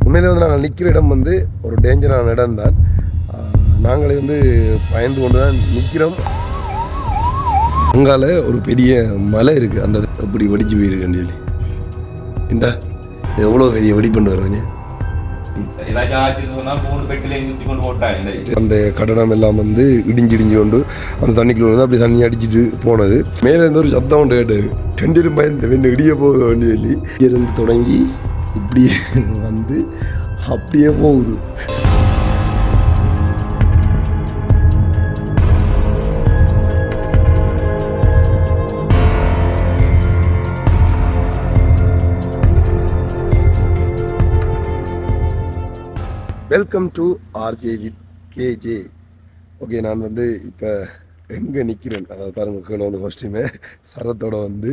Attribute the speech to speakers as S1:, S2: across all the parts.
S1: உண்மையிலே வந்து நாங்கள் நிற்கிற இடம் வந்து ஒரு டேஞ்சரான இடம் தான். நாங்களே வந்து பயந்து கொண்டு தான் நிற்கிறோம். அங்கால ஒரு பெரிய மலை இருக்குது, அந்த அப்படி வெடிச்சு போயிருக்குன்னு சொல்லி இந்த எவ்வளோ பெரிய வெடிப்பண்டு வருவாங்க. அந்த கட்டடம் எல்லாம் வந்து இடிஞ்சு கொண்டு அந்த தண்ணிக்குள்ள வந்து அப்படி தண்ணி அடிச்சுட்டு போனது. மேலே இருந்து ஒரு சத்தம் ஒன்று கேட்டது, டெண்டிரும் பயந்து வெண்ணு இடிய போகுது சொல்லி இருந்து தொடங்கி இப்படியே வந்து அப்படியே போகுது. Welcome to RJ with KJ. Okay, நான் வந்து இப்போ எங்கே நிற்கிறேன், அதாவது பாருங்கள் கீழே வந்து ஃபஸ்ட்டுமே சரத்தோட வந்து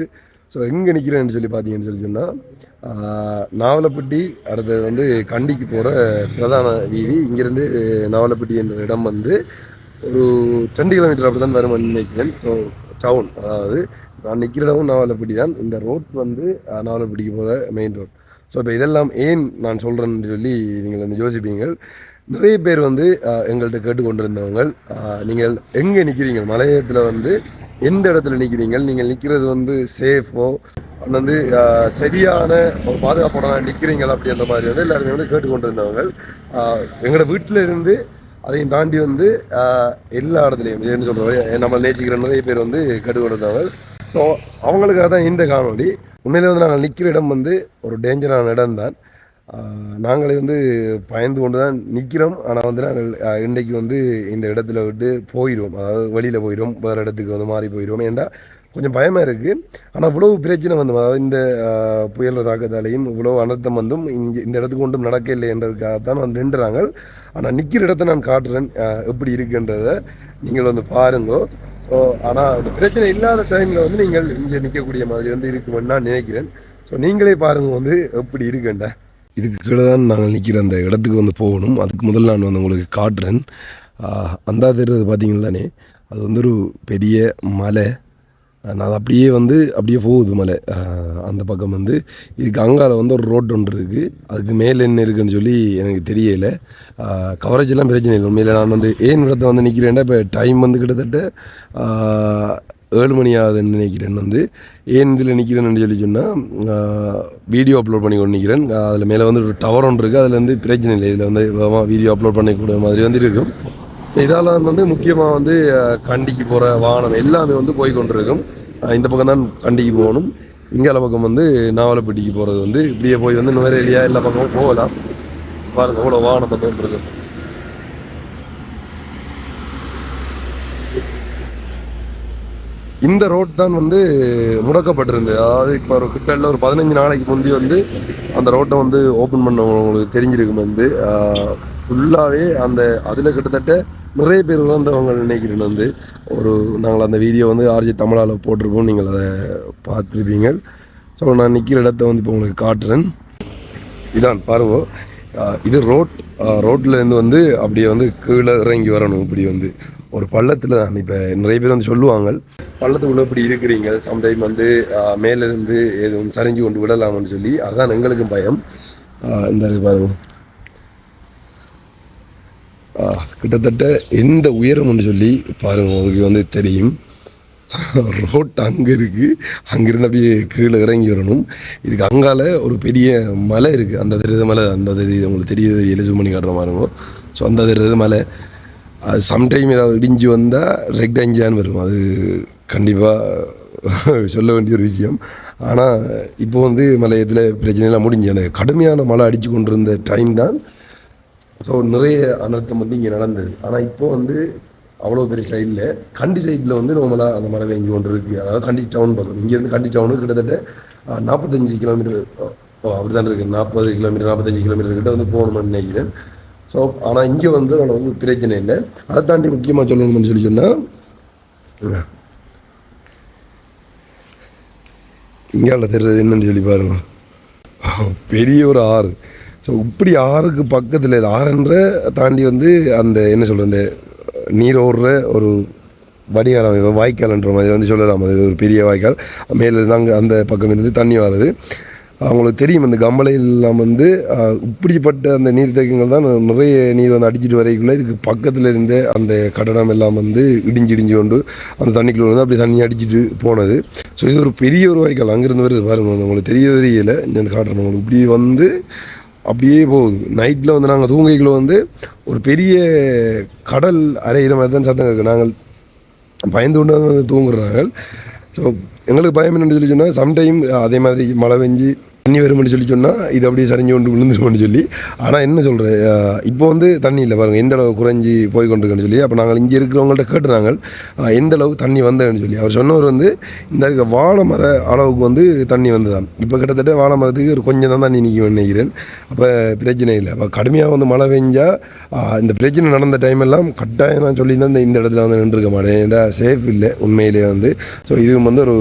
S1: ஸோ எங்கே நிற்கிறேன்னு சொல்லி பார்த்தீங்கன்னு சொன்னால் நாவலப்பட்டி, அடுத்தது வந்து கண்டிக்கு போகிற பிரதான வீதி. இங்கேருந்து நாவலப்பட்டி என்ற இடம் வந்து ஒரு 2 கிலோமீட்டர் அப்படி தான் வரும்னு நினைக்கிறேன். ஸோ டவுன், அதாவது நான் நிற்கிற இடமும் நாவலப்பட்டி தான். இந்த ரோட் வந்து நாவலப்பட்டிக்கு போகிற மெயின் ரோட். ஸோ இப்போ இதெல்லாம் ஏன் நான் சொல்கிறேன்னு சொல்லி நீங்கள் வந்து யோசிப்பீங்க. நிறைய பேர் வந்து எங்கள்கிட்ட கேட்டுக்கொண்டிருந்தவங்க, நீங்கள் எங்கே நிற்கிறீங்க, மலையத்தில் வந்து எந்த இடத்துல நிற்கிறீங்க, நீங்கள் நிற்கிறது வந்து சேஃபோ வந்து சரியான ஒரு பாதுகாப்போட நிற்கிறீங்களா அப்படின்ற மாதிரி வந்து எல்லாருமே வந்து கேட்டுக்கொண்டிருந்தவங்க. எங்களோட வீட்டில் இருந்து அதையும் தாண்டி வந்து எல்லா இடத்துலையும் என்ன சொல்கிறோம், நம்ம நேசிக்கிற நிறைய பேர் வந்து கேட்டுக்கொண்டிருந்தவங்க. ஸோ அவங்களுக்காக தான் இந்த காணொலி. உண்மையிலே வந்து நாங்கள் நிற்கிற இடம் வந்து ஒரு டேஞ்சரான இடம் தான். நாங்களே வந்து பயந்து கொண்டு தான் நிற்கிறோம். ஆனால் வந்து நாங்கள் இன்றைக்கு வந்து இந்த இடத்துல விட்டு போயிடுவோம், அதாவது வெளியில் போயிடுவோம், வேறு இடத்துக்கு வந்து மாறி போயிடுவோம். ஏன்டா கொஞ்சம் பயமாக இருக்குது. ஆனால் இவ்வளவு பிரச்சனை வந்து, அதாவது இந்த புயல் தாக்கத்தாலையும் இவ்வளோ அனர்த்தம் வந்தும் இந்த இடத்துக்கு ஒன்றும் நடக்க இல்லை என்றதுக்காகத்தான் வந்து நின்றுறாங்க. ஆனால் நிற்கிற இடத்த நான் காட்டுறேன் எப்படி இருக்குன்றதை நீங்கள் வந்து பாருங்கோ. ஸோ ஆனால் அந்த பிரச்சனை இல்லாத டைமில் வந்து நீங்கள் இங்கே நிற்கக்கூடிய மாதிரி வந்து இருக்குமென்னு நான் நினைக்கிறேன். ஸோ நீங்களே பாருங்கள் வந்து எப்படி இருக்குண்டா. இதுக்கு கீழே தான் நாங்கள் நிற்கிற அந்த இடத்துக்கு வந்து போகணும். அதுக்கு முதல்ல நான் வந்து உங்களுக்கு காட்டுறேன். அந்த தெரிகிறது பார்த்தீங்களானே, அது வந்து ஒரு பெரிய மலை. நான் அப்படியே வந்து அப்படியே போகுது மலை. அந்த பக்கம் வந்து இதுக்கு அங்கால வந்து ஒரு ரோட் ஒன்று இருக்குது. அதுக்கு மேலே என்ன இருக்குதுன்னு சொல்லி எனக்கு தெரியலை. கவரேஜ் எல்லாம் பிரச்சனை இல்லை. உண்மையில் நான் வந்து ஏன் இடத்த வந்து நிற்கிறேன்னா, இப்போ டைம் வந்து கிட்டத்தட்ட 7 மணி ஆகுதுன்னு நினைக்கிறேன். வந்து ஏன் இதில் நிற்கிறேன்னு சொல்லி சொன்னால், வீடியோ அப்லோட் பண்ணி கொண்டு நிற்கிறேன். அதில் மேலே வந்து ஒரு டவர் ஒன்று இருக்குது. அதில் வந்து பிரச்சனை இல்லை. இதில் வந்து வீடியோ அப்லோட் பண்ணிக்கூட மாதிரி வந்து இருக்கும். இதெல்லாம் வந்து முக்கியமாக வந்து கண்டிக்கு போகிற வாகனம் எல்லாமே வந்து போய் கொண்டிருக்கும். இந்த பக்கம் தான் கண்டிக்கு போகணும். இங்கால பக்கம் வந்து நாவலப்பட்டிக்கு போகிறது வந்து இப்படியே போய் வந்து நுவரேலியா எல்லா பக்கமும் போகலாம். பாருங்கள் அவ்வளோ வாகனம் பக்கம் இருக்கும். இந்த ரோட் தான் வந்து முடக்கப்பட்டிருந்தது. அதாவது இப்போ ஒரு கிட்டத்தட்ட ஒரு 15 நாளைக்கு முந்தி வந்து அந்த ரோட்டை வந்து ஓப்பன் பண்ணவங்களுக்கு தெரிஞ்சிருக்கும். வந்து ஃபுல்லாகவே அந்த அதில் கிட்டத்தட்ட நிறைய பேர் வந்து அவங்க நினைக்கிறேன் வந்து நாங்கள் அந்த வீடியோ வந்து ஆர்ஜி தமிழால் போட்டிருப்போம், நீங்கள் அதை பார்த்துருப்பீங்க. ஸோ நான் நிற்கிற இடத்த வந்து இப்போ உங்களுக்கு காட்டுறேன். இதான் பாருங்க, இது ரோட்லேருந்து வந்து அப்படியே வந்து கீழே இறங்கி வரணும். இப்படி வந்து ஒரு பள்ளத்தில் தான். இப்போ நிறைய பேர் வந்து சொல்லுவாங்க, பள்ளத்துக்குள்ளே இப்படி இருக்கிறீங்க, சம்டைம் வந்து மேலேருந்து எதுவும் சரிஞ்சு கொண்டு விடலாம்னு சொல்லி. அதுதான் எங்களுக்கும் பயம். இந்த பாருங்க, கிட்டத்தட்ட எந்த உயரம்னு சொல்லி பாருங்கள், உங்களுக்கு வந்து தெரியும். ரோட் அங்கே இருக்குது, அங்கேருந்து அப்படியே கீழே இறங்கி வரணும். இதுக்கு அங்கால ஒரு பெரிய மலை இருக்குது. அந்த தெரியுது மலை, அந்த தெரியுது உங்களுக்கு தெரியுது, எழுது மணி காட்டுற மாதிரிங்க. ஸோ அந்த தெரியுது மலை. அது சம்டைம் ஏதாவது இடிஞ்சு வந்தால் ரெக்டாஞ்சான்னு வரும். அது கண்டிப்பாக சொல்ல வேண்டிய ஒரு விஷயம். ஆனால் இப்போ வந்து மலையத்தில் பிரச்சனைலாம் முடிஞ்சு, அந்த கடுமையான மழை அடித்து கொண்டிருந்த டைம் தான். ஸோ நிறைய அனர்த்தம் வந்து இங்கே நடந்தது. ஆனால் இப்போ வந்து அவ்வளோ பெரிய சைடில் கண்டி சைடில் வந்து நம்மளால் அந்த மழை வெங்கி கொண்டு இருக்குது. அதாவது கண்டி டவுன் பக்கம், இங்கேருந்து கண்டி டவுனு கிட்டத்தட்ட 45 கிலோமீட்டர் அப்படி தான் இருக்குது. 40 கிலோமீட்டர் 45 கிலோமீட்டர் கிட்ட வந்து போகணும்னு நினைக்கிறேன். ஸோ ஆனால் இங்கே வந்து அவ்வளோ வந்து பிரச்சனை இல்லை. அதை தாண்டி முக்கியமாக சொல்லணும்னு சொல்லி சொன்னால், இங்கே தெரிறது என்னன்னு சொல்லி பாருங்க, பெரிய ஒரு ஆறு. ஸோ இப்படி ஆறுக்கு பக்கத்தில் ஆறுன்ற தாண்டி வந்து அந்த என்ன சொல்கிற இந்த நீர் ஓடுற ஒரு வடிகாலம் வாய்க்கால்ன்ற மாதிரி வந்து சொல்லலாம். அது ஒரு பெரிய வாய்க்கால். மேலே இருந்து அங்கே அந்த பக்கம் இருந்து தண்ணி வருது. அவங்களுக்கு தெரியும் இந்த கம்பளையெல்லாம் வந்து இப்படிப்பட்ட அந்த நீர்த்தேக்கங்கள் தான் நிறைய நீர் வந்து அடிச்சிட்டு வரைக்குள்ளே இதுக்கு பக்கத்தில் இருந்த அந்த கட்டடம் எல்லாம் வந்து இடிஞ்சு கொண்டு அந்த தண்ணிக்குள்ள வந்து அப்படி தண்ணி அடிச்சுட்டு போனது. ஸோ இது ஒரு பெரிய ஒரு வாய்க்கால் அங்கேருந்து வருது பாருங்கள், உங்களுக்கு தெரியல இந்த காட்டுறோம் உங்களுக்கு இப்படி வந்து அப்படியே போகுது. நைட்டில் வந்து நாங்கள் தூங்கைக்குள்ள வந்து ஒரு பெரிய கடல் அரைகிற மாதிரி தான் சத்தம் கேட்கு. நாங்கள் பயந்து கொண்டு வந்து தூங்குறாங்க. ஸோ எங்களுக்கு பயம் என்னென்னு சொல்லி சொன்னால் சம்டைம் அதே மாதிரி மழை பெஞ்சு தண்ணி வரும்னு சொல்லி சொன்னால் இது அப்படியே சரிஞ்சு கொண்டு விழுந்துருவோம்னு சொல்லி. ஆனால் என்ன சொல்கிறேன், இப்போ வந்து தண்ணி இல்லை பாருங்கள் எந்த அளவு குறைஞ்சி போய் கொண்டிருக்குன்னு சொல்லி. அப்போ நாங்கள் இங்கே இருக்கிறவங்கள்ட்ட கேட்டுறாங்க எந்த அளவுக்கு தண்ணி வந்ததுன்னு சொல்லி. அவர் சொன்னவர் வந்து இந்த இருக்க வாழை மர அளவுக்கு வந்து தண்ணி வந்ததான். இப்போ கிட்டத்தட்ட வாழை மரத்துக்கு ஒரு கொஞ்சம் தான் தண்ணி நிற்கும் நினைக்கிறேன். அப்போ பிரச்சனை இல்லை. அப்போ கடுமையாக வந்து மழை பெஞ்சால் இந்த பிரச்சனை நடந்த டைம் எல்லாம் கட்டாயம் நான் சொல்லி தான் இந்த இடத்துல வந்து நின்றுருக்க மாட்டேன். ஏன்னா சேஃப் இல்லை உண்மையிலே வந்து. ஸோ இதுவும் வந்து ஒரு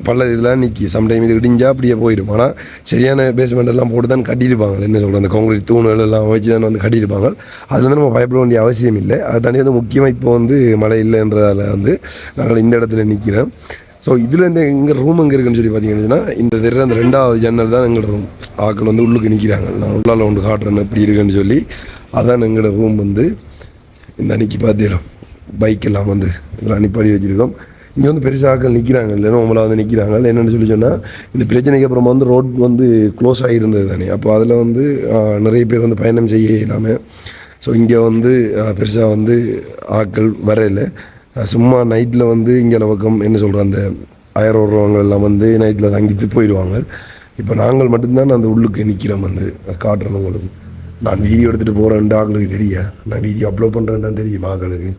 S1: பல இதெல்லாம் நிற்கி சம்டைம் இது இடிஞ்சா அப்படியே போயிடும். ஆனால் சரியான பேஸ்மெண்ட் எல்லாம் போட்டு தான் கட்டியிருப்பாங்க. என்ன சொல்கிறேன், அந்த கான்கிரீட் தூண்கள் எல்லாம் வச்சு தான் வந்து கட்டியிருப்பாங்க. அது வந்து நம்ம பயப்பட வேண்டிய அவசியம் இல்லை. அதை தாண்டி வந்து முக்கியமாக இப்போ வந்து மழை இல்லைன்றதால வந்து நாங்கள் இந்த இடத்துல நிற்கிறோம். ஸோ இதில் இந்த எங்கள் ரூம் எங்கே இருக்குன்னு சொல்லி பார்த்தீங்கன்னா இந்த தெரு அந்த 2வது ஜன்னல் தான் எங்களோட ரூம். ஆக்கள் வந்து உள்ளுக்கு நிற்கிறாங்க. நான் உள்ளால் ஒன்று காட்டுறேன் எப்படி இருக்குன்னு சொல்லி. அதான் எங்களோட ரூம் வந்து இந்த அன்றைக்கி பார்த்திடும் பைக் எல்லாம் வந்து இதெல்லாம் அனுப்பி வச்சுருக்கோம். இங்கே வந்து பெருசாக ஆக்கள் நிற்கிறாங்க இல்லைன்னா அவங்கள வந்து நிற்கிறாங்க. என்னென்னு சொல்லி சொன்னால் இந்த பிரச்சனைக்கு அப்புறமா வந்து ரோட் வந்து க்ளோஸ் ஆகியிருந்தது தானே. அப்போ அதில் வந்து நிறைய பேர் வந்து பயணம் செய்ய இல்லாமல். ஸோ இங்கே வந்து பெருசாக வந்து ஆக்கள் வரையில சும்மா நைட்டில் வந்து இங்கே பக்கம் என்ன சொல்கிறோம் அந்த ஆயிரம் எல்லாம் வந்து நைட்டில் தங்கிட்டு போயிடுவாங்க. இப்போ நாங்கள் மட்டும்தான் அந்த உள்ளுக்கு நிற்கிறோம் வந்து காட்டுறோம் உங்களுக்கு. நான் வீடியோ எடுத்துகிட்டு போகிறேன்ட்டு ஆக்களுக்கு தெரியா, நான் வீடியோ அப்லோட் பண்ணுறேன்டான்னு தெரியும் ஆக்களுக்கு.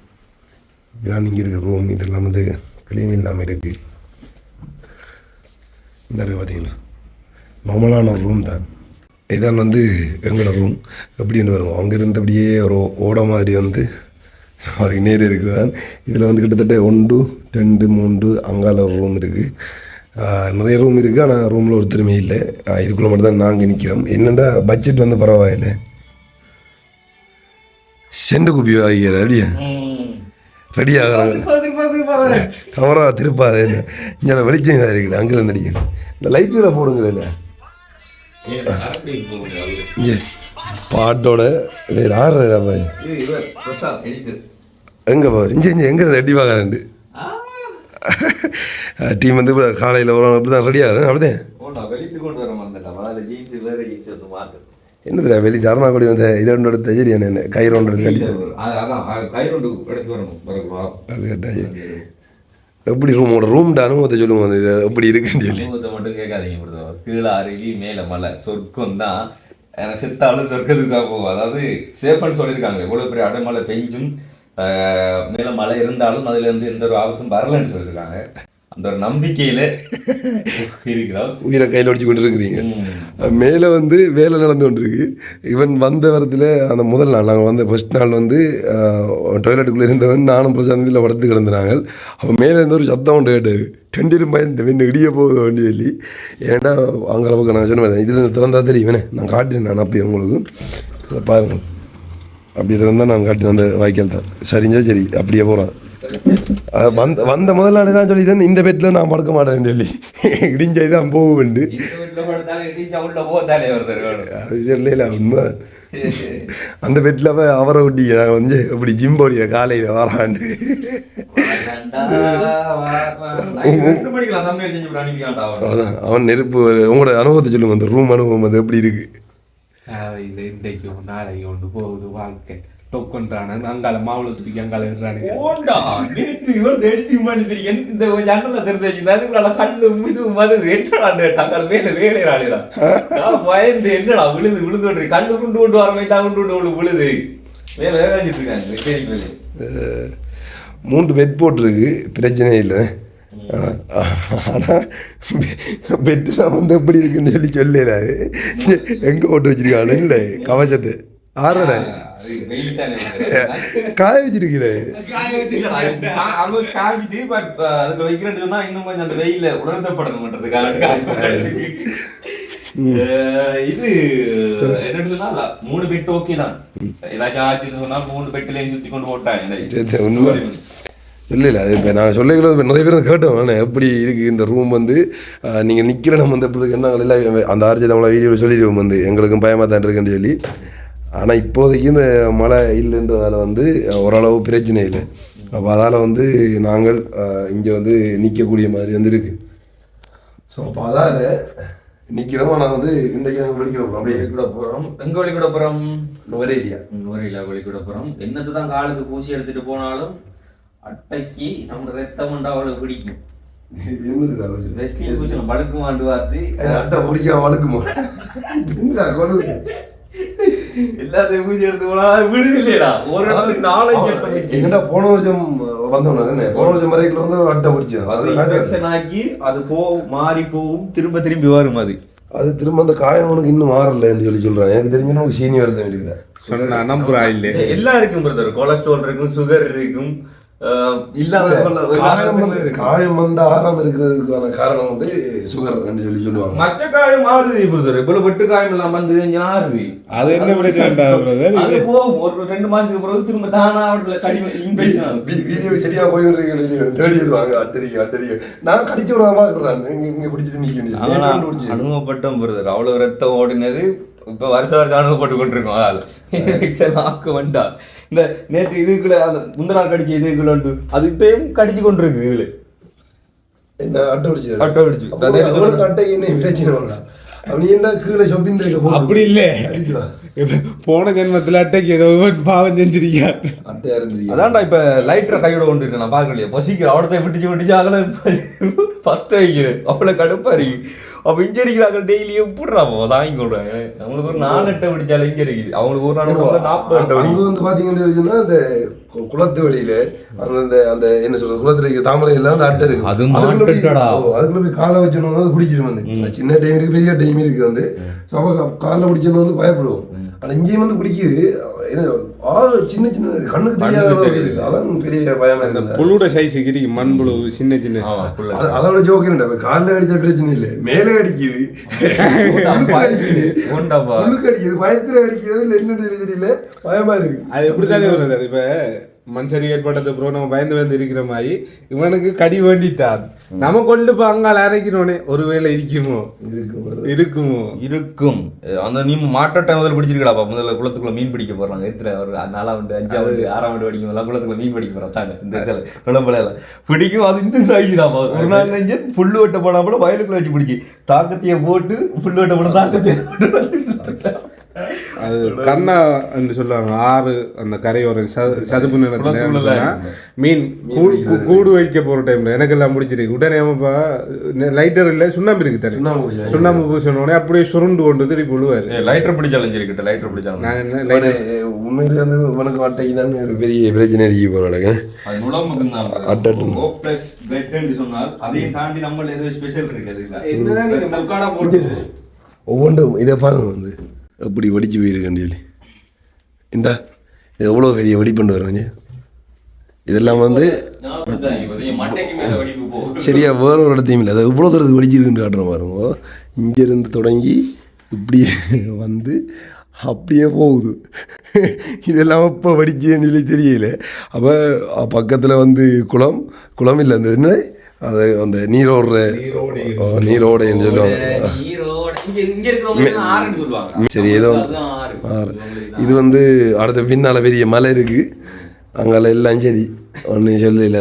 S1: இதான் நீங்கள் இருக்கிற ரூம் இதெல்லாம் வந்து க்ளீன் இல்லாமல் இருக்குது. இந்த பார்த்தீங்களா நார்மலான ஒரு ரூம் தான். இதான் வந்து எங்களோட ரூம். எப்படின்னு வருவோம் அங்கே இருந்து அப்படியே ஒரு ஓட மாதிரி வந்து அதுக்கு நேர் இருக்குது தான். இதில் வந்து கிட்டத்தட்ட 1 2 3 அங்கால ஒரு ரூம் இருக்குது. நிறைய ரூம் இருக்குது. ஆனால் ரூமில் ஒருத்தருமே இல்லை. இதுக்குள்ளே மட்டும் தான் நாங்கள் நிற்கிறோம். என்னென்னா பட்ஜெட் வந்து பரவாயில்லை. செண்டு குப்பி ஆகிற இல்லையா ரெடி ஆகிறாங்க. கவரா திருப்பாது என்ன இங்கே வெளிச்சம் இதாக இருக்குது. அங்கே தான் நடிக்கணும். இந்த லைட்டில் போடுங்க இல்லை இங்கே பாட்டோட வேறு ஆறுறா எங்கே பாரு இங்கே எங்கே ரெடி பார்க்குறேன் டீம் வந்து இப்போ காலையில் வரும் அப்படி தான் ரெடி ஆகிறேன். அப்படிதான் என்னது வெளியே அருணாக்குடி வந்து இதை ஒன்று எடுத்து சரி என்ன கயிறு ஒன்று எடுத்து கட்டி அது கட்டாச்சு. எப்படி ரூமோட அனுபவத்தை சொல்லுவோம் அது எப்படி இருக்குன்னு சொல்லி.
S2: மட்டும் கேட்காதீங்க. கீழே அருவி மேலே மலை சொர்க்கம் தான். செத்தாலும் சொர்க்கத்துக்கு தான் போகும். அதாவது சேஃப்னு சொல்லியிருக்காங்க. எவ்வளோ பெரிய அடைமழை பெஞ்சும் மேலே மழை இருந்தாலும் அதுல இருந்து எந்த ஒரு ஆபத்தும் வரலன்னு சொல்லியிருக்காங்க. அந்த ஒரு நம்பிக்கையில இருக்கிறோம்.
S1: உயிரை கையில் ஒடிச்சு கொண்டு இருக்கிறீங்க. மேலே வந்து வேலை நடந்து கொண்டிருக்கு. இவன் வந்த வரத்தில் அந்த முதல் நாள் நாங்கள் வந்து ஃபர்ஸ்ட் நாள் வந்து டாய்லெட்டுக்குள்ளே இருந்தவன் நானும் பிரசாந்தியில் படுத்து கிடந்தாங்க. அப்போ மேலே இருந்த ஒரு சத்தம் ஒன்று கேட்டது. டெண்டிரும் பயந்து வெண்ணு இடிய போகுது வண்டி சொல்லி. ஏன்டா அங்கே அளவுக்கு நான் சொன்னேன் இதில் திறந்தா தெரியும் நான் காட்டினேன். நான் அப்போ உங்களுக்கு பாருங்கள் அப்படி திறந்தால் நான் காட்டினேன் அந்த வாய்க்கால் தான். சரிஞ்சா சரி அப்படியே போகிறான். வந்த முதல் நாள் நான் சொல்லி தான் இந்த பெட்டில் நான் படுக்க மாட்டேன்னு சொல்லி இடிஞ்சது தான் போகுண்டு. அது தெரியல உண்மை. அந்த பெட்டில் அவரை ஒட்டிக்க நாங்கள் வந்து இப்படி ஜிம்போடிய காலையில் வராண்டு அதான் அவன் நெருப்பு. உங்களோட அனுபவத்தை சொல்லுங்க. அந்த ரூம் அனுபவம் அது எப்படி இருக்கு?
S3: இன்றைக்கு நாளைக்கு ஒன்று போகுது வாழ்க்கை. அங்கால மாவுள தூக்கி அங்கால கல்லு இது வருது. என்னடா மேல வேலையாடா பயந்து என்னடா விழுது விழுந்து கல்லு கொண்டு கொண்டு வர மாதிரி தான் கொண்டு விழுது மேல வேலைஞ்சிட்டு இருக்காங்க.
S1: 3 பெட் போட்டிருக்கு பிரச்சனை இல்லை. ஆனால் பெட்டுலாம் வந்து எப்படி இருக்குன்னு சொல்லி சொல்லலாது. எங்கே போட்டு வச்சிருக்காங்க இல்லை கவசத்தை ஆறட காய வச்சிருக்கிறேன்.
S2: இன்னும் கொஞ்சம் அந்த வெயில உணர்த்தப்படணும்ன்றதுக்காக இது என்ன 3 பெட் ஓகே தான். ஏதாச்சும் ஆச்சுன்னு சொன்னா 3 பெட்டிலையும் சுத்தி கொண்டு போட்டாங்க.
S1: இல்லை அது இப்போ நான் சொல்லிக்கிறது இப்போ நிறைய பேர் கேட்டோம் நான் எப்படி இருக்குது இந்த ரூம் வந்து நீங்கள் நிற்கிற நம்ம வந்து எப்படி இருக்குன்னா எல்லாம் அந்த ஆர்ஜி நம்மளை வீடியோவில் சொல்லிடுவோம் வந்து எங்களுக்கும் பயமாக தான் இருக்குன்னு சொல்லி. ஆனால் இப்போதைக்கு இந்த மழை இல்லைன்றதால வந்து ஓரளவு பிரச்சனை இல்லை. அப்போ அதால் வந்து நாங்கள் இங்கே வந்து நிற்கக்கூடிய மாதிரி வந்து இருக்குது. ஸோ அப்போ அதால் நிற்கிறோம். ஆனால் வந்து இன்றைக்கு நாங்கள் வெளிக்கிறோம் அப்படியே
S3: கூட போகிறோம். எங்கே வெளிக்கூட போகிறோம்?
S1: நுவரேலியா.
S3: நுவரேலியா வெளிக்கூட போகிறோம். என்னத்தை தான் காலுக்கு பூசி எடுத்துகிட்டு போனாலும் அட்டைக்கு நம்ம ரத்தம் உண்டா அவ்வளோ பிடிக்கும். வெஸ்லி பூசணும் பழுக்கு மாண்டு பார்த்து
S1: அட்டை பிடிக்காம வழுக்குமா
S3: எல்லாத்தையும் பூசி எடுத்து போனா விடுது இல்லையடா. ஒரு நாளைக்கு
S1: எங்கடா போன வருஷம் வந்தோம்னா போன வருஷம் வரைக்கும் வந்து அட்டை பிடிச்சி
S3: இன்ஃபெக்ஷன் ஆக்கி அது மாறி போகும், திரும்ப திரும்பி வரும்.
S1: அது திரும்ப அந்த காயம் உனக்கு இன்னும் மாறலன்னு சொல்றாங்க. எனக்கு தெரிஞ்சு நமக்கு சீனியர் தான் இருக்கிறேன்
S3: சொன்னா நம்புறா இல்லை. எல்லாம் இருக்கும் பிரதர். கொலஸ்ட்ரால் இருக்கும், சுகர் இருக்கும்,
S1: காயம் வந்து ஆறாம இருக்கிறதுக்கான காரணம் வந்து சுகர் சொல்லுவாங்க.
S3: மற்ற காயம் ஆறுது பிரதர். இப்போ வெட்டு காயம் எல்லாம் வந்து ஆறுது. அது என்ன பிரச்சனை? அது போகும் ஒரு 2 மாசத்துக்கு பிறகு திரும்ப தானா இன்ஃபெக்ஷன்
S1: வீடியோ சரியா போயிட்டு தேடி வருவாங்க. அட்டரிக்க நான் கடிச்சு விடாம இருக்கிறாங்க. இங்க பிடிச்சிட்டு நிக்க
S3: அனுபவப்பட்டோம் பிரதர். அவ்வளவு ரத்தம் ஓடினது இப்போ வருஷம் அனுபவப்பட்டு கொண்டிருக்கோம். அதால் ஆக்கு வண்டா இந்த நேற்று இதுக்குள்ள அந்த முந்தின நாள் கடிச்ச இதுக்குள்ள அது இப்பயும் கடிச்சு கொண்டிருக்கு. இதுல
S1: என்ன அட்டை பிடிச்சு அட்டை என்ன பிரச்சனை வரலாம். நீ என்ன கீழே ஷாப்பிங்
S4: அப்படி இல்லை. போன ஜென்மத்தில் அட்டைக்கு ஏதோ பாவம் செஞ்சிருக்கா.
S1: அட்டையா இருந்தது.
S3: அதான்டா இப்ப லைட்டரை கையோட கொண்டு இருக்கேன். நான் பார்க்கலையே பசிக்கிற அவடத்தை விட்டுச்சு அகல 10 வைக்கிறேன். அவ்வளவு கடுப்பா இருக்கு. அப்ப இங்க இருக்கிறாங்க டெய்லி எப்படிறாமோ தாங்கி கொள்றாங்க. நம்மளுக்கு ஒரு 4 அட்டை பிடிச்சாலும் இங்க இருக்குது. அவங்களுக்கு ஒரு நாள் 40 அட்டை
S1: அங்க வந்து பாத்தீங்கன்னா இந்த குளத்து வெளியில அந்த அந்த என்ன சொல்றது குளத்துல இருக்க தாமரை எல்லாம் அந்த அட்டை இருக்கு. அதுக்குள்ள போய் காலை வச்சோன்னு வந்து பிடிச்சிடும். வந்து சின்ன டைம் இருக்கு, பெரிய டைம் இருக்கு. வந்து காலில் பிடிச்சோன்னு வந்து பயப்படுவோம். ஆனா இங்கேயும் வந்து பிடிக்குது. சின்ன சின்ன கண்ணுக்கு தெரியாத அளவுக்கு இருக்கு. அதான் பெரிய பயமா இருக்கு.
S4: புழுட சைஸ் இருக்கு, மண்புழு சின்ன சின்ன.
S1: அதோட ஜோக்கு என்ன, காலில் அடிச்ச பிரச்சனை இல்லை, மேலே அடிக்குது, உள்ளுக்கு அடிக்குது, பயத்துல அடிக்குது. இல்லை என்னன்னு தெரியல, பயமா இருக்கு.
S4: அது எப்படித்தானே வருது. இப்ப மனுஷரி ஏற்பட்டது அப்புறம் நம்ம பயந்து இருக்கிற மாதிரி இவனுக்கு கடி வேண்டிட்டான். நம்ம கொண்டு அங்கால அரைக்கிறோனே ஒருவேளை
S3: இருக்கும். அந்த நீ மாற்ற டைம் முதல்ல பிடிச்சிருக்கலாப்பா. முதல்ல குளத்துக்குள்ள மீன் பிடிக்க போறாங்க. எத்தனை ஒரு 4ஆவது 5ஆவது 6ஆவது படிக்கும் போதெல்லாம் குளத்துக்குள்ள மீன் பிடிக்க போறாங்க. இந்த குளம்பல பிடிக்கும். அது இந்த சாய்க்குதாப்பா. ஒரு நாள் நெஞ்சு புல்லு வெட்ட போனா கூட வயலுக்குள்ள வச்சு பிடிச்சி தாக்கத்தைய போட்டு புல்லு வெட்ட போன தாக்கத்தைய
S4: அது கண்ணா என்று சொல்லுவாங்க. ஆறு அந்த கரையோரம் சதுப்பு நிலத்துல மீன் கூடு வைக்க போற டைம்ல எனக்கெல்லாம் முடிச்சிருக்கு. உடனே லைட்டர் இல்ல சுண்ணாம்பு இருக்கு தரேன், சுண்ணாம்பு பூசணோடனே அப்படியே சுருண்டு கொண்டு திருப்பி விழுவாரு.
S3: லைட்டர் பிடிச்சாலும் சரி, லைட்டர் பிடிச்சாலும்
S1: உண்மையிலே வந்து உனக்கு அட்டைக்கு தான் ஒரு பெரிய பிரச்சனை இருக்கு போறாங்க.
S3: அது நுழம்புக்கு சொன்னால் அதையும் தாண்டி நம்ம ஏதோ ஸ்பெஷல் இருக்கு. என்னதான் நீங்க முக்காடா போட்டு
S1: ஒவ்வொன்றும் இதை பாருங்க வந்து அப்படி வெடிச்சு போயிருக்கேன் சொல்லி. இந்தா எவ்வளோ பெரிய வெடிப்பண்டு வருவாங்க. இதெல்லாம் வந்து சரியா வேற ஒரு இடத்தையும் இல்லை. அதை இவ்வளோ தூரத்துக்கு வெடிச்சிருக்குன்னு காட்டுற பாருங்க. இங்கேருந்து தொடங்கி இப்படியே வந்து அப்படியே போகுது. இதெல்லாம் இப்போ வெடிச்சேன்னு சொல்லி தெரியல. அப்போ பக்கத்தில் வந்து குளம் இல்லை, அந்த என்ன அது அந்த நீரோடைன்னு சொல்லுவாங்க. சரி, ஏதோ ஆறு. இது வந்து அடுத்த பின்னால் பெரிய மலை இருக்குது. அங்கே எல்லாம் சரி ஒன்றும் சொல்லல.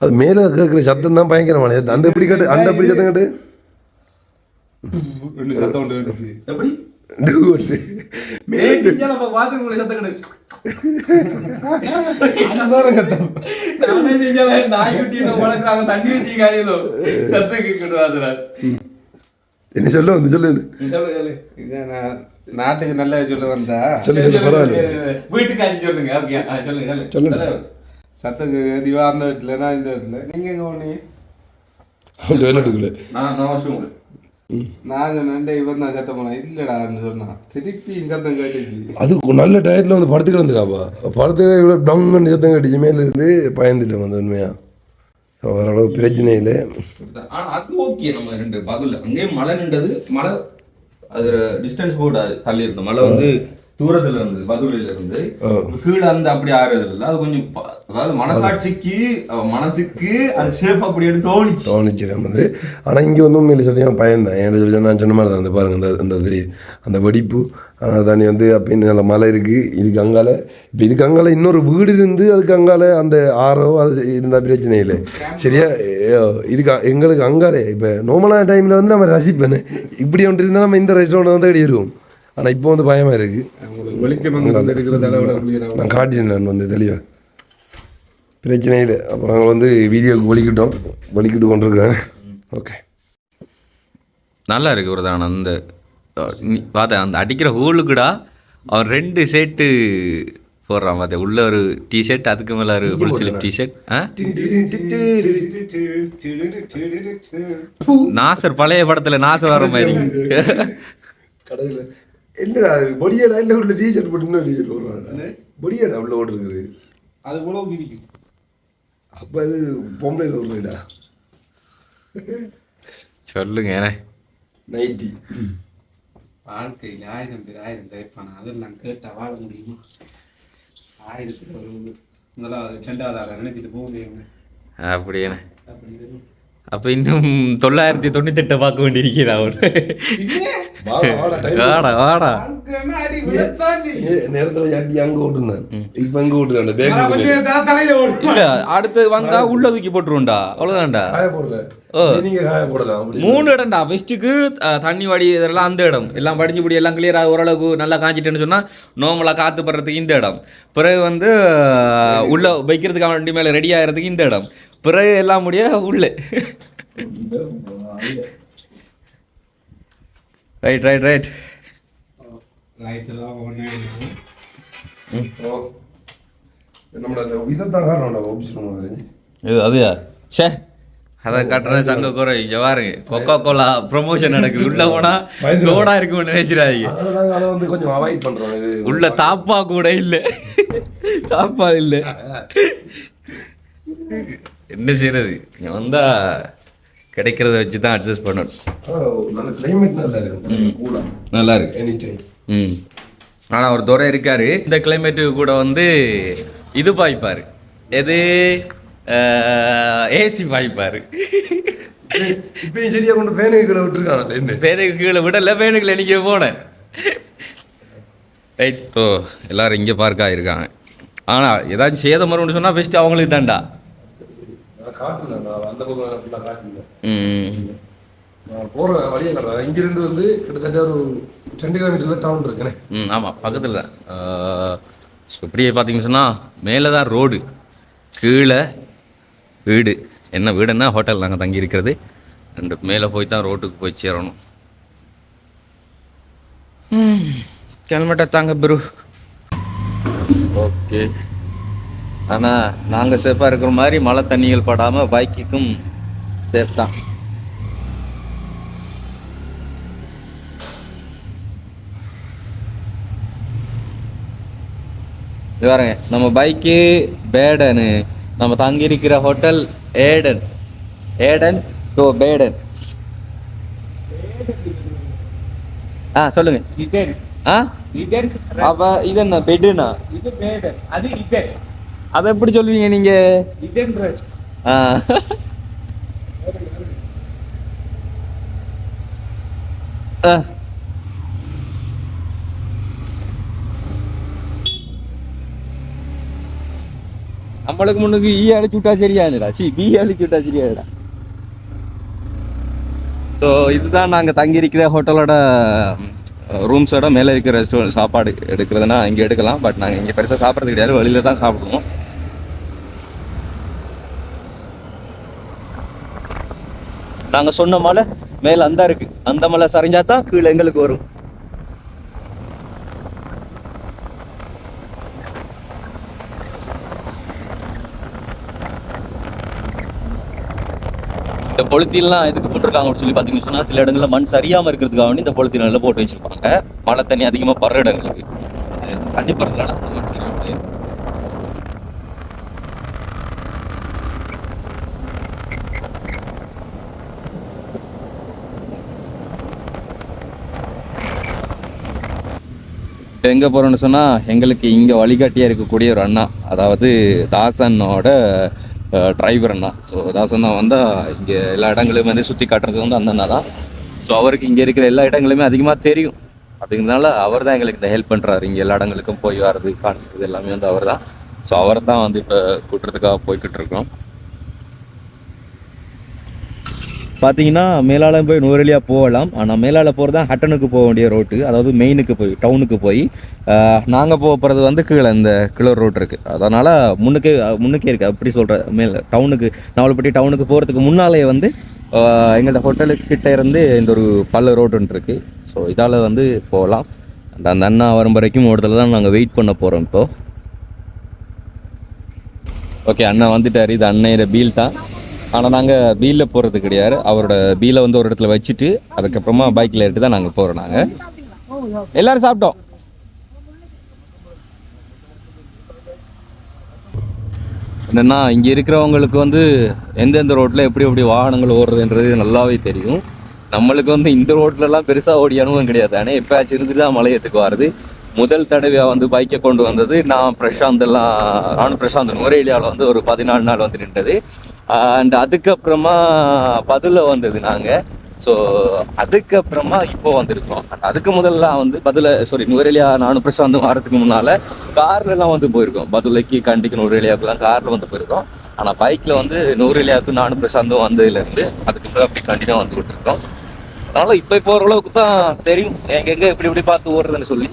S1: அது மேலே கேட்குற சத்தம் தான் பயங்கரமான. அண்டை எப்படி சத்தம் கேட்டு
S3: எப்படி
S1: என்ன சொல்ல வந்து சொல்லு.
S4: நாட்டுக்கு நல்ல சொல்ல வந்தா
S3: வீட்டுக்கு சொல்லுங்க சொல்லுங்க.
S4: சத்தம் திவா அந்த வீட்டுல, நான் இந்த வீட்டுல. நீங்க எங்க போனீங்க? நான் சொன்னேன் இவன் தான் சத்தம் போனா இல்லடான்னு சொன்னான். திருப்பி சத்தம் கேட்டுச்சு.
S1: அது நல்ல டயர்ல வந்து படுத்து கிடந்துடாப்பா. படுத்து டங்குன்னு சத்தம் கேட்டுச்சு. மேல இருந்து பயந்துட்டேன் வந்து உண்மையா. ஓரளவு பிரச்சனை இல்லை.
S3: ஆனால் அது ஓகே. நம்ம 2 பதில் அங்கேயும் மழை நின்றது. மழை அது டிஸ்டன்ஸ் போர்டு தள்ளி இருந்தோம். மழை வந்து தூரத்துல இருந்து பதுளையில இருந்து கீழே அந்த அப்படி ஆறுறது இல்லை. அது கொஞ்சம் அதாவது மனசுக்கு அது சேஃப் அப்படி தோணிச்சு
S1: நம்ம. ஆனால் இங்கே வந்து உண்மையில சத்தியமாக பயந்தேன். ஏன்னு சொல்லி நான் சொன்ன மாதிரி தான் அந்த பாருங்க அந்த அந்த வெடிப்பு தண்ணி வந்து அப்படின்னு நல்ல மலை இருக்குது. இதுக்கு அங்கால இப்போ இதுக்கு அங்கால இன்னொரு வீடு இருந்து அதுக்கு அங்கால அந்த ஆறோ அது இருந்தால் பிரச்சனை இல்லை. சரியா இதுக்கு எங்களுக்கு அங்காலே இப்போ நார்மலான டைமில் வந்து நம்ம ரசிப்பேன். இப்படி ஒன்று இருந்தால் நம்ம இந்த ரெஸ்டாரண்ட் வந்து தேடி இருக்கும். ஆனால் இப்போ வந்து பயமாக இருக்குது. நான் காட்டினேன் நான் வந்து தெளிவாக பிரச்சனை இல்லை. அப்புறம் நாங்கள் வந்து வீடியோக்கு வலிக்கிட்டு கொண்டிருக்கேன். ஓகே
S3: நல்லா இருக்கு ஒரு தான் அந்த பார்த்தேன் அந்த அடிக்கிற ஹோலுக்குடா அவன் 2 செட்டு போடுறான் பார்த்தேன். உள்ள ஒரு டிஷர்ட் அதுக்கு மேலே ஒரு ஃபுல் ஸ்லீவ் டிஷர்ட். நாசர் பழைய படத்துல நாசர் வர மாதிரி
S1: கடையில் இல்லைடா பொடியடா இல்லை உள்ள டிஷர்ட் போட்டு இன்னும் டிஷர்ட் போடுறாங்க. பொடியடா உள்ள ஓடுறது
S4: அது போல பிரிக்கும்.
S1: அப்போ அது பொம்பளையில் ஓடுறா
S3: சொல்லுங்க
S1: நைட்டி.
S4: வாழ்க்கையில் 1000 பேர் 1000 டைப்பான அதெல்லாம் கேட்டால் வாழ முடியுமா? 1000 ஒரு முதலாவது 2வது ஆளை நினைச்சிட்டு போக முடியும்
S3: அப்படியே. அப்போ இன்னும் 998 பார்க்க வேண்டியிருக்கிறா அவரு. வாடா
S1: நேரத்தில் அடி அங்கே ஓட்டுனேன். இப்போ எங்கே ஓட்டுறேன்
S4: தலையில ஓடு.
S3: இல்ல அடுத்து வந்தா உள்ள தூக்கி போட்டுருவோம்டா. அவ்வளவுதான்டா.
S1: காய போடல. நீங்க காய போடலாம்.
S3: 3 இடம்டா பெஸ்ட்டுக்கு தண்ணி வடி இதெல்லாம் அந்த இடம் எல்லாம் படிஞ்சுபடி எல்லாம் கிளியராக ஓரளவுக்கு நல்லா காய்ச்சிட்டேன்னு சொன்னால் நோமலாக காற்று படுறதுக்கு இந்த இடம். பிறகு வந்து உள்ள வைக்கிறதுக்கு வண்டி மேலே ரெடி ஆகிறதுக்கு இந்த இடம். பிறகு எல்லாம் முடிய உள்ள ரைட் ரைட் ரைட்
S4: லைட்டெல்லாம் ஒன்றே
S1: நம்மளோட இதைத்தான் காரணம்.
S3: இது அதுயா சே அதை கட்டுறது சங்க குறை. இங்கே பாருங்க கொக்கோ கோலா ப்ரொமோஷன் நடக்குது. உள்ள போனா சோடா இருக்கும்னு நினைச்சிடாதீங்க.
S1: அதை வந்து கொஞ்சம் அவாய்ட் பண்ணுறோம்.
S3: உள்ள தாப்பா கூட இல்லை. தாப்பா இல்லை. என்ன செய்யறது? இங்கே வந்தா கிடைக்கிறத வச்சு தான் அட்ஜஸ்ட் பண்ணணும்.
S1: நல்ல கிளைமேட் நல்லா இருக்கு.
S3: நல்லா இருக்கு
S1: எனி டைம்.
S3: ஆனால் ஒரு துறை இருக்காரு இந்த கிளைமேட்டு கூட வந்து இது பாய்ப்பார். எது ஏசி பாய்ப்பார்.
S1: இப்பயும் சரியா கொண்டு பேனுக்கு கீழே விட்டுருக்காங்க.
S3: பேனுக்கு கீழே விடல, பேனுக்குள்ள நிற்க போனேன். ரைட். ஓ எல்லாரும் இங்கே பார்க் ஆகிருக்காங்க. ஆனால் ஏதாச்சும் சேதம் வரும்னு சொன்னால் பெஸ்ட்டு அவங்களுக்கு தான்டா.
S1: அந்த பக்கம் நான் போகிற வழியை காட்டுறேன். இங்கிருந்து வந்து கிட்டத்தட்ட ஒரு 2 கிலோமீட்டரில் டவுன் இருக்குண்ணே.
S3: ஆமாம் பக்கத்தில் தான். ஸோ இப்படியே பார்த்தீங்கன்னு சொன்னால் மேலே தான் ரோடு, கீழே வீடு. என்ன வீடுன்னா ஹோட்டல் நாங்கள் தங்கி இருக்கிறது. ரெண்டு மேலே போய் தான் ரோட்டுக்கு போய் சேரணும். கிளம்பிட்ட தாங்க ப்ரோ. ஓகே. ஆனால் நாங்கள் சேஃபாக இருக்கிற மாதிரி மழை தண்ணிகள் படாமல் பைக்குக்கும் சேஃப் தான். இது பாருங்க நம்ம பைக்கு பேடனு, நம்ம தங்கி இருக்கிற hotel Eden. Eden to Baden. சொல்லுங்க. அப்ப இது என்ன பெட்டுனா? இது பேடன், அது இதன். அதை எப்படி சொல்லுவீங்க நீங்க? இதன் ரெஸ்ட். நம்மளுக்கு முன்னுக்கு அழிச்சு விட்டா சரியானுடா. பி அழிச்சு விட்டா சரியானுடா. ஸோ இதுதான் நாங்கள் தங்கியிருக்கிற ஹோட்டலோட ரூம்ஸோட மேலே இருக்கிற ரெஸ்டாரண்ட். சாப்பாடு எடுக்கிறதுனா இங்கே எடுக்கலாம். பட் நாங்கள் இங்கே பெருசாக சாப்பிட்றது கிடையாது, வெளியில் தான் சாப்பிடுவோம். நாங்கள் சொன்ன மலை மேலே அந்த இருக்குது, அந்த மலை சரிஞ்சா தான் கீழே எங்களுக்கு வரும். இந்த பொலித்தீன்லாம் எதுக்கு போட்டிருக்காங்கன்னு சொல்லி பார்த்தீங்கன்னு சொன்னால், சில இடங்களில் மண் சரியாமல் இருக்கிறதுக்காக வேண்டி இந்த பொலித்தீன் எல்லாம் போட்டு வச்சுருப்பாங்க. மழை தண்ணி அதிகமாக படுற இடங்களுக்கு தண்ணி படுறதுனால அந்த மண் சரியாக முடியாது. இப்போ எங்கே போகிறோன்னு சொன்னால் எங்களுக்கு இங்கே வழிகாட்டியாக இருக்கக்கூடிய ஒரு அண்ணா, அதாவது தாசனோட டிரைவர் அண்ணா. ஸோ தாசன் தான் வந்தால் இங்கே எல்லா இடங்களையும் வந்து சுற்றி காட்டுறது வந்து அந்த அண்ணா தான். ஸோ அவருக்கு இங்கே இருக்கிற எல்லா இடங்களுமே அதிகமாக தெரியும். அப்படிங்கிறதுனால அவர் தான் எங்களுக்கு இந்த ஹெல்ப் பண்ணுறாரு. இங்கே எல்லா இடங்களுக்கும் போய் வர்றது காட்டுறது எல்லாமே வந்து அவர் தான். ஸோ அவரை தான் வந்து இப்போ கூட்டுறதுக்காக போய்கிட்டு இருக்கோம். பார்த்தீங்கன்னா மேலால போய் நுவரெலியா போகலாம். ஆனால் மேலால போகிறது தான் ஹட்டனுக்கு போக வேண்டிய ரோட்டு, அதாவது மெயினுக்கு போய் டவுனுக்கு போய் நாங்கள் போகிறது வந்து கீழே இந்த கிளோர் ரோட் இருக்குது. அதனால் முன்னுக்கே இருக்குது. அப்படி சொல்கிற மேலே டவுனுக்கு நாவலப்பட்டி டவுனுக்கு போகிறதுக்கு முன்னாலே வந்து எங்களோட ஹோட்டலுக்கு கிட்டே இருந்து இந்த ஒரு பல்ல ரோடுன்னு இருக்குது. ஸோ இதால் வந்து போகலாம். அந்த அண்ணா வரும் வரைக்கும் ஓட்டத்தில் தான் நாங்கள் வெயிட் பண்ண போகிறோம் இப்போது. ஓகே, அண்ணா வந்துட்டார். இது அண்ணன் பீல் தான். ஆனால் நாங்கள் பீலில் போகிறது கிடையாது. அவரோட பீலை வந்து ஒரு இடத்துல வச்சுட்டு அதுக்கப்புறமா பைக்கில் ஏறிட்டு தான் நாங்கள் போகிறோம். நாங்கள் எல்லோரும் சாப்பிட்டோம். என்னென்னா இங்கே இருக்கிறவங்களுக்கு வந்து எந்தெந்த ரோட்டில் எப்படி வாகனங்கள் ஓடுறதுன்றது நல்லாவே தெரியும். நம்மளுக்கு வந்து இந்த ரோட்லலாம் பெருசாக ஓடி அனுபவம் கிடையாது. ஆனால் எப்போயாச்சும் இருந்து தான் மலையத்துக்கு வருது. முதல் தடவையாக வந்து பைக்கை கொண்டு வந்தது நானும் பிரசாந்த் நுவரெலியாவில் வந்து ஒரு 14 நாள் வந்து நின்றது. அண்ட் அதுக்கப்புறமா பதில வந்தது நாங்கள். ஸோ அதுக்கப்புறமா இப்போ வந்திருக்கோம். அதுக்கு முதல்ல வந்து நுவரெலியா நானும் பிரசாந்தும் வாரத்துக்கு முன்னால் கார்லலாம் வந்து போயிருக்கோம். பதுளைக்கு கண்டிக்கு நுவரெலியாவுக்குலாம் காரில் வந்து போயிருக்கோம். ஆனால் பைக்கில் வந்து நுவரெலியாவுக்கு நானும் பிரசாந்தும் வந்ததுலேருந்து அதுக்கப்புறம் அப்படி கண்டினியூ வந்துக்கிட்டு இருக்கோம். அதனால் இப்போ ஓரளவுக்கு தான் தெரியும் எங்கெங்கே எப்படி பார்த்து ஓடுறதுன்னு சொல்லி.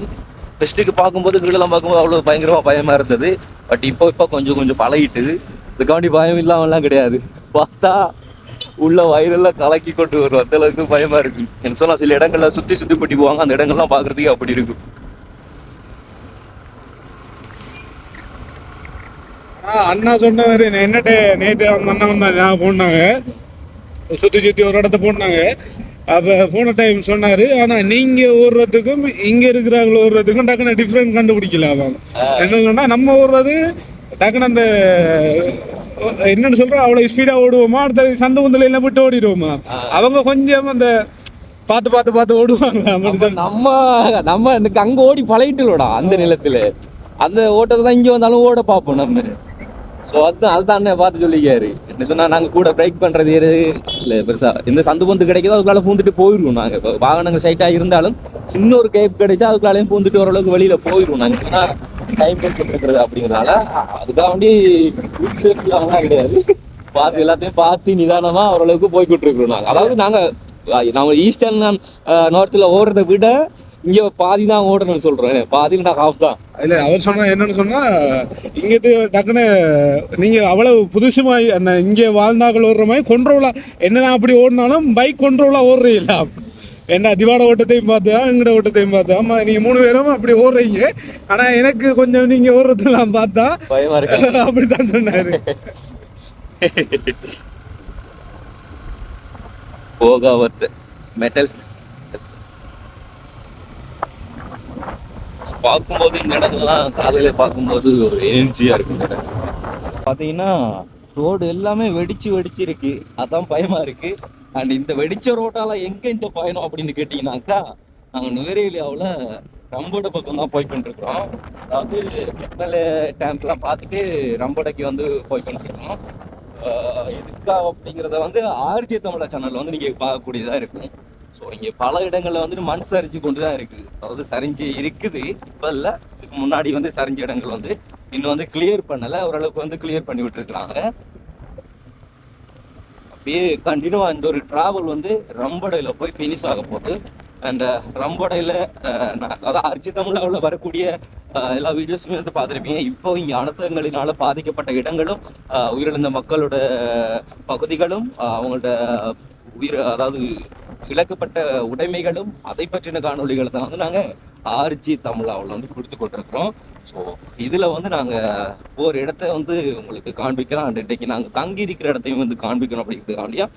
S3: ஃபெஸ்ட்டுக்கு பார்க்கும்போது கீழெல்லாம் பார்க்கும்போது அவ்வளோ பயங்கரமாக பயமாக இருந்தது. பட் இப்போ கொஞ்சம் பழகிட்டுது. இதுக்காண்டி பயம் இல்லாமலாம் கிடையாது. பார்த்தா உள்ள வயிறெல்லாம் கலக்கி கொண்டு வரும். அந்த அளவுக்கு பயமா இருக்கு. என்ன சொன்னா சில இடங்கள்ல சுத்தி பண்ணி போவாங்க. அந்த இடங்கள்லாம் பாக்குறதுக்கு அப்படி இருக்கும்.
S4: அண்ணா சொன்னவர் என்னட்டு நேற்று அவங்க அண்ணா வந்தாங்க போனாங்க, சுற்றி ஒரு இடத்த போனாங்க. அப்போ போன டைம் சொன்னார். ஆனால் நீங்கள் ஓடுறதுக்கும் இங்கே இருக்கிறாங்களோ ஓடுறதுக்கும் டக்குன்னு டிஃப்ரெண்ட் கண்டுபிடிக்கல. அவங்க என்ன சொன்னால் நம்ம ஓடுறது டக்குன்னு அந்த என்னன்னு சொல்கிறோம் அவ்வளோ ஸ்பீடாக ஓடுவோமா, அடுத்த சந்த குந்தல எல்லாம் விட்டு ஓடிடுவோமா. அவங்க கொஞ்சம் அந்த பார்த்து ஓடுவாங்களா.
S3: நம்ம அங்கே ஓடி பழகிட்டுலோடா அந்த நிலத்தில். அந்த ஓட்டத்தை தான் இங்கே வந்தாலும் ஓட பார்ப்போம் நம்ம. ஸோ அதுதான் அண்ணன் பார்த்து சொல்லிக்காரு. என்ன சொன்னால் நாங்கள் கூட பிரேக் பண்ணுறது இல்லை பெருசாக இந்த சந்து பொந்து கிடைக்கிதோ அதுக்குள்ளால பூந்துட்டு போயிடுவோம். நாங்கள் இப்போ வாகனங்கள் சைட்டாக இருந்தாலும் சின்ன ஒரு கேப் கிடைச்சா அதுக்குள்ளாலையும் பூந்துட்டு ஓரளவுக்கு வெளியில் போயிடுவோம். நாங்கள் ஏன்னா டைம் இருக்கிறது அப்படிங்கிறதுனால அதுக்காக வேண்டி சேஃப்டியாகலாம் கிடையாது. பார்த்து எல்லாத்தையும் பார்த்து நிதானமாக ஓரளவுக்கு போய்கிட்டு இருக்கிறோம். நாங்கள் அதாவது நாங்கள் ஈஸ்டர்ன் நார்த்தில் ஓடுறதை விட இங்கே பாதி தான் ஓடணும்னு சொல்கிறேன். பாதி நான் ஹாஃப் தான்.
S4: இல்லை அவர் சொன்னால் என்னன்னு சொன்னால் இங்கே டக்குன்னு நீங்கள் அவ்வளவு புதுசுமாய் அந்த இங்கே வாழ்நாள் ஓடுற மாதிரி கொண்ட்ரோலாக என்னதான் அப்படி ஓடினாலும் பைக் கொண்ட்ரோலாக ஓடுறீங்களா. என்ன திவாட ஓட்டத்தையும் பார்த்தா எங்கட ஓட்டத்தையும் பார்த்தா ஆமாம் நீங்கள் 3 பேரும் அப்படி ஓடுறீங்க. ஆனால் எனக்கு கொஞ்சம் நீங்கள் ஓடுறதுலாம் பார்த்தா அப்படித்தான் சொன்னார்.
S3: போகாவத்து மெட்டல் பார்க்கும்போது இந்த இடத்துலாம் காலையில் பார்க்கும்போது ஒரு எனர்ஜியாக இருக்கும். பார்த்தீங்கன்னா ரோடு எல்லாமே வெடிச்சு இருக்கு. அதான் பயமாக இருக்கு. அண்ட் இந்த வெடிச்ச ரோட்டால எங்கே இந்த பயணம் அப்படின்னு கேட்டிங்கனாக்கா நாங்கள் நுவரெலியாவில் ரம்போட பக்கம் தான் போய்கொண்டிருக்கிறோம். அதாவது பெட்ரோல் டேங்க்லாம் பார்த்துட்டு ரம்போடைக்கு வந்து போய்கொண்டிருக்கிறோம். எதுக்கா அப்படிங்கிறத வந்து ஆர்ஜே தமிழா சேனலில் வந்து நீங்கள் பார்க்கக்கூடியதாக இருக்கும். ஸோ இங்கே பல இடங்களில் வந்துட்டு மண் சரிஞ்சு கொண்டு தான் இருக்குது. அதாவது சரிஞ்சு இருக்குது இப்போ இல்லை. இதுக்கு முன்னாடி வந்து சரிஞ்ச இடங்கள் வந்து இன்னும் வந்து கிளியர் பண்ணலை. ஓரளவுக்கு வந்து கிளியர் பண்ணி விட்டுருக்குறாங்க. அப்படியே கண்டினியூவாக இந்த ஒரு ட்ராவல் வந்து ரம்போடையில் போய் ஃபினிஷ் ஆக போகுது. அண்ட் ரம்போடையில் அதாவது அர்ஜி தமிழாவில் வரக்கூடிய எல்லா வீடியோஸுமே வந்து பார்த்துருப்பீங்க. இப்போ இங்கே அனர்த்தங்களினால பாதிக்கப்பட்ட இடங்களும் உயிரிழந்த மக்களோட பகுதிகளும் அவங்களோட அதாவது இழக்கப்பட்ட உடைமைகளும் அதை பற்றின காணொலிகளை தான் வந்து நாங்கள் ஆர்ஜி தமிழாவில் வந்து கொடுத்து கொண்டிருக்கிறோம். ஸோ இதில் வந்து நாங்கள் ஒரு இடத்த வந்து உங்களுக்கு காண்பிக்கிறோம். அண்ட் இன்றைக்கு நாங்கள் தங்கி இருக்கிற இடத்தையும் வந்து காண்பிக்கணும் அப்படிங்கிறதுக்காண்டியா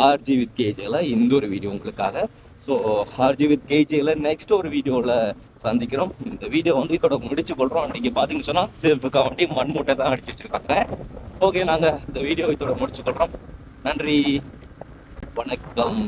S3: ஆர்ஜி வித் கேஜேல இந்த ஒரு வீடியோ உங்களுக்காக. ஸோ ஆர்ஜி வித் கேஜேல நெக்ஸ்ட் ஒரு வீடியோவில் சந்திக்கிறோம். இந்த வீடியோ வந்து இதோட முடிச்சு கொள்கிறோம். அன்றைக்கி பார்த்தீங்கன்னு சொன்னால் சேஃபுக்காக வேண்டி மண் மூட்டை தான் அடிச்சு வச்சுருக்காங்க. ஓகே, நாங்கள் இந்த வீடியோ இதோட முடிச்சு கொள்கிறோம். நன்றி, வணக்கம்.